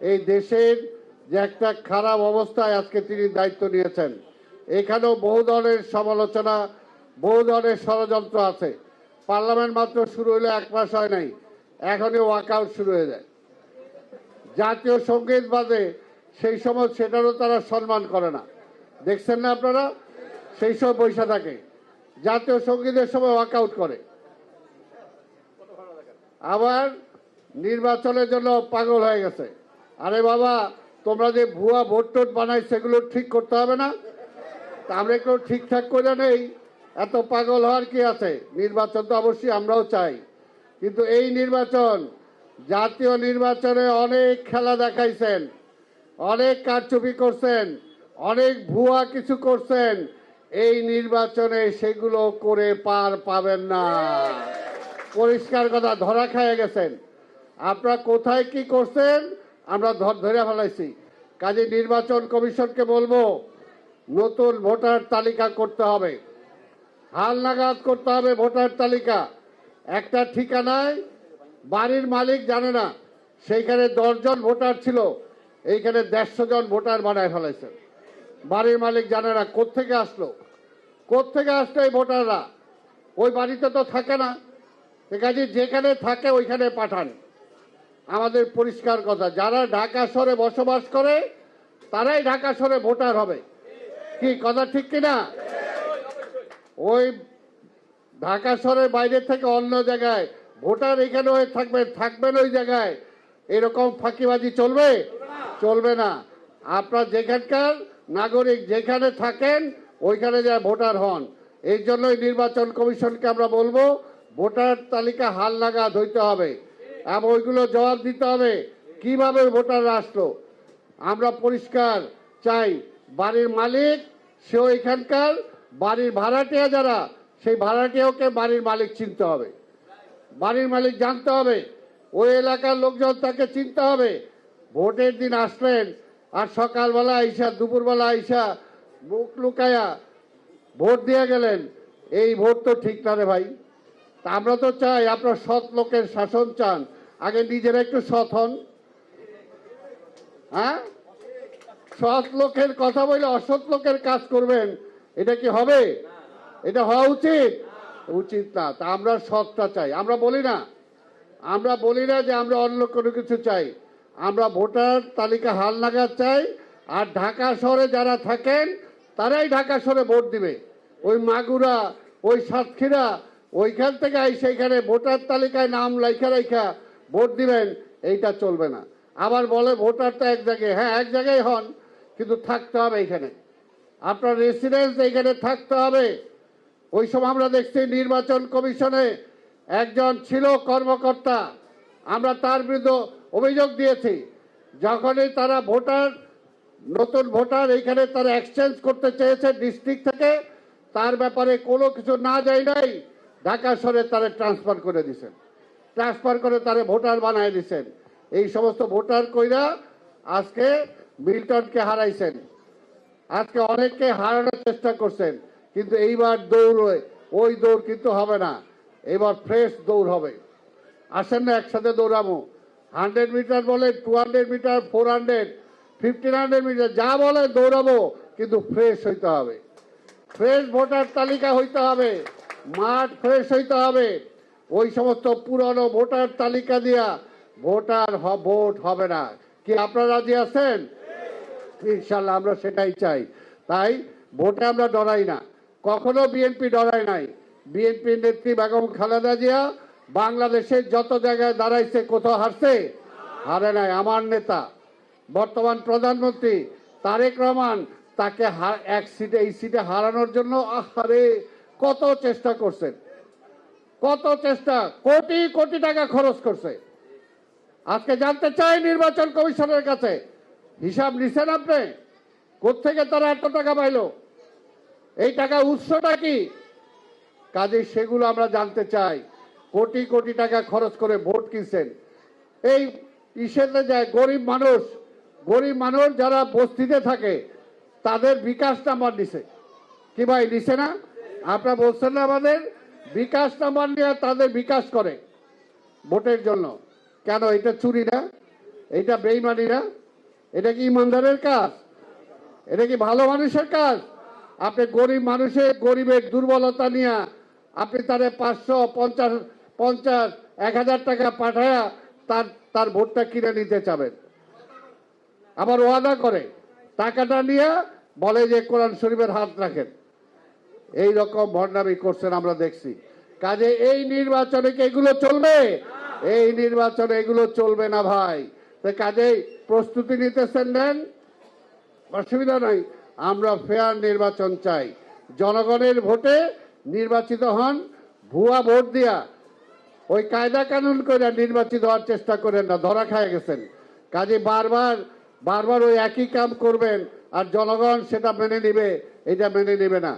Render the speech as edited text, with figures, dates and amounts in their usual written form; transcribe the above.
এই দেশের যে একটা খারাপ অবস্থায় আজকে তিনি দায়িত্ব নিয়েছেন, এখানেও বহু ধরনের সমালোচনা, বহু ধরনের ষড়যন্ত্র আছে। পার্লামেন্ট মাত্র শুরু হলে 1 মাস হয় নাই, এখনই ওয়াকআউট শুরু হয়ে যায়। জাতীয় সঙ্গীত বাজে, সেই সময় সেটারও তারা সম্মান করে না। দেখছেন না আপনারা? সেই সব বৈশা থাকে, জাতীয় সঙ্গীতের সময় ওয়াকআউট করে। আবার নির্বাচনের জন্য পাগল হয়ে গেছে। আরে বাবা, তোমরা যে ভুয়া ভোট টোট বানাই সেগুলো ঠিক করতে হবে না? তা আমরা একটু ঠিকঠাক করে নেই, এত পাগল হওয়ার কি আছে? নির্বাচন তো অবশ্যই আমরাও চাই, কিন্তু এই নির্বাচন, জাতীয় নির্বাচনে অনেক খেলা দেখাইছেন, অনেক কারচুপি করছেন, অনেক ভুয়া কিছু করছেন। এই নির্বাচনে সেগুলো করে পার পাবেন না। পরিষ্কার কথা, ধরা খেয়ে গেছেন। আপনারা কোথায় কি করছেন আমরা ধরে ফেলাইছি। কাজে নির্বাচন কমিশনকে বলবো, নতুন ভোটার তালিকা করতে হবে, হালনাগাদ করতে হবে ভোটার তালিকা। একটা ঠিকানায় বাড়ির মালিক জানে না, সেইখানে 10 জন ভোটার ছিল, এইখানে 150 জন ভোটার বানায় ফেলাইছেন। বাড়ির মালিক জানে না কোত্থেকে আসলো এই ভোটাররা। ওই বাড়িতে তো থাকে না, কাজে যেখানে থাকে ওইখানে পাঠান। আমাদের পরিষ্কার কথা, যারা ঢাকা শহরে বসবাস করে তারাই ঢাকা শহরে ভোটার হবে। কি কথা ঠিক কিনা? ওই ঢাকা শহরের বাইরে থেকে অন্য জায়গায় ভোটার এখানে হয়ে থাকবেন ওই জায়গায়, এরকম ফাঁকিবাজি চলবে না। আপনার যেখানকার নাগরিক যেখানে থাকেন ওইখানে যা ভোটার হন। এই জন্যই নির্বাচন কমিশনকে আমরা বলবো, ভোটার তালিকা হালনাগাদ হইতে হবে এবং ওইগুলো জবাব দিতে হবে কিভাবে ভোটাররা আসলো। আমরা পরিষ্কার চাই, বাড়ির মালিক সে ওইখানকার, বাড়ির ভাড়াটিয়া যারা, সেই ভাড়াটিয়াকে বাড়ির মালিক চিনতে হবে, বাড়ির মালিক জানতে হবে, ওই এলাকার লোকজন তাকে চিনতে হবে। ভোটের দিন আসলেন আর সকালবেলা আইসা দুপুরবেলা আইসা মুখ লুকায়া ভোট দিয়ে গেলেন, এই ভোট তো ঠিক না রে ভাই। তা আমরা তো চাই আপনার সৎ লোকের শাসন চান, আগে নিজেরা একটু সৎ হন। হ্যাঁ, সৎ লোকের কথা বলে অসৎ লোকের কাজ করবেন, এটা কি হবে? এটা হওয়া উচিত না। তা আমরা সৎটা চাই। আমরা বলি না যে আমরা অন্য কোনো কিছু চাই। আমরা ভোটার তালিকা হালনাগাদ চাই। আর ঢাকা শহরে যারা থাকেন তারাই ঢাকা শহরে ভোট দিবে। ওই মাগুরা, ওই সাতক্ষীরা, ওইখান থেকে সেইখানে ভোটার তালিকায় নাম রাইখা ভোট দিবেন, এইটা চলবে না। আবার বলে ভোটার তো এক জায়গায়, হ্যাঁ এক জায়গায় হন, কিন্তু থাকতে হবে এখানে, আপনার রেসিডেন্স এইখানে থাকতে হবে। ওই সময় আমরা দেখছি নির্বাচন কমিশনে একজন ছিল কর্মকর্তা, আমরা তার বিরুদ্ধে অভিযোগ দিয়েছি। যখনই তারা নতুন ভোটার এইখানে তারা এক্সচেঞ্জ করতে চেয়েছে ডিস্ট্রিক্ট থেকে, তার ব্যাপারে কোনো কিছু না যায় নাই, ঢাকা শহরে তারা ট্রান্সফার করে তারা ভোটার বানায় দিয়েছেন। এই সমস্ত ভোটার কইরা আজকে মিল্টনকে হারাইছেন, আজকে অনেককে হারানোর চেষ্টা করছেন, কিন্তু এইবার ওই দৌড় কিন্তু হবে না। এবার ফ্রেশ দৌড় হবে। আসেন না একসাথে দৌড়াবো। 100 মিটার বলে, 200 মিটার, 400, 1500 মিটার, যা বলে দৌড়াবো, কিন্তু ফ্রেশ হইতে হবে। ফ্রেশ ভোটার তালিকা হইতে হবে, মাঠ ফ্রেশ হইতে হবে। ওই সমস্ত পুরনো ভোটার তালিকা দিয়া ভোট হবে না। কি আপনারা রাজি আছেন? ইনশাল্লাহ আমরা সেটাই চাই। তাই ভোটে আমরা ডরাই না, কখনো বিএনপি ডরায় নাই। বিএনপি নেত্রী বেগম খালেদা জিয়া বাংলাদেশের যত জায়গায় দাঁড়াইছে কোথাও হারে নাই। আমার নেতা বর্তমান প্রধানমন্ত্রী তারেক রহমান তাকে এই সিটে হারানোর জন্য আহারে কত চেষ্টা করছেন, কোটি কোটি টাকা খরচ করছে। আজকে জানতে চাই নির্বাচন কমিশনের কাছে, হিসাব নিছেন আপনি? কোত্থেকে তারা এত টাকা পাইলো? এই টাকা উৎসটা কি? কাজে সেগুলো আমরা জানতে চাই। কোটি কোটি টাকা খরচ করে ভোট কিনছেন। এই ইসেতে যায় গরিব মানুষ যারা বস্তিতে থাকে তাদের বিকাশ নাম্বার নিছে। কি ভাই নিছে না? আপনারা বলছেন না আমাদের বিকাশ নাম্বার নিয়ে তাদের বিকাশ করে ভোটের জন্য। কেন? এটা চুরি না? এটা বেইমানি না? এটা কি ইমানদারের কাজ? এটা কি ভালো মানুষের কাজ? আপনি গরিব মানুষের গরিবের দুর্বলতা নিয়ে আপনি তারে 550, 50, 1000 টাকা পাঠায়া তার ভোটটা কিনে নিতে চাবেন। আবার ওয়াদা করে টাকাটা নিয়ে বলে যে কোরআন শরীফের হাত রাখেন। এই রকম ভণ্ডামি করছেন আমরা দেখছি। কাজে এই নির্বাচনে কি এগুলো চলবে? এই নির্বাচনে এগুলো চলবে না ভাই। তাই কাজেই প্রস্তুতি নিতেছেন, নেন, অসুবিধা নাই। আমরা ফেয়ার নির্বাচন চাই। জনগণের ভোটে নির্বাচিত হন, ভুয়া ভোট দিয়া ওই কায়দা কানুন করে নির্বাচিত হওয়ার চেষ্টা করেন না, ধরা খায় গেছেন। কাজে বারবার ওই একই কাম করবেন আর জনগণ সেটা মেনে নিবে, এটা মেনে নিবে না।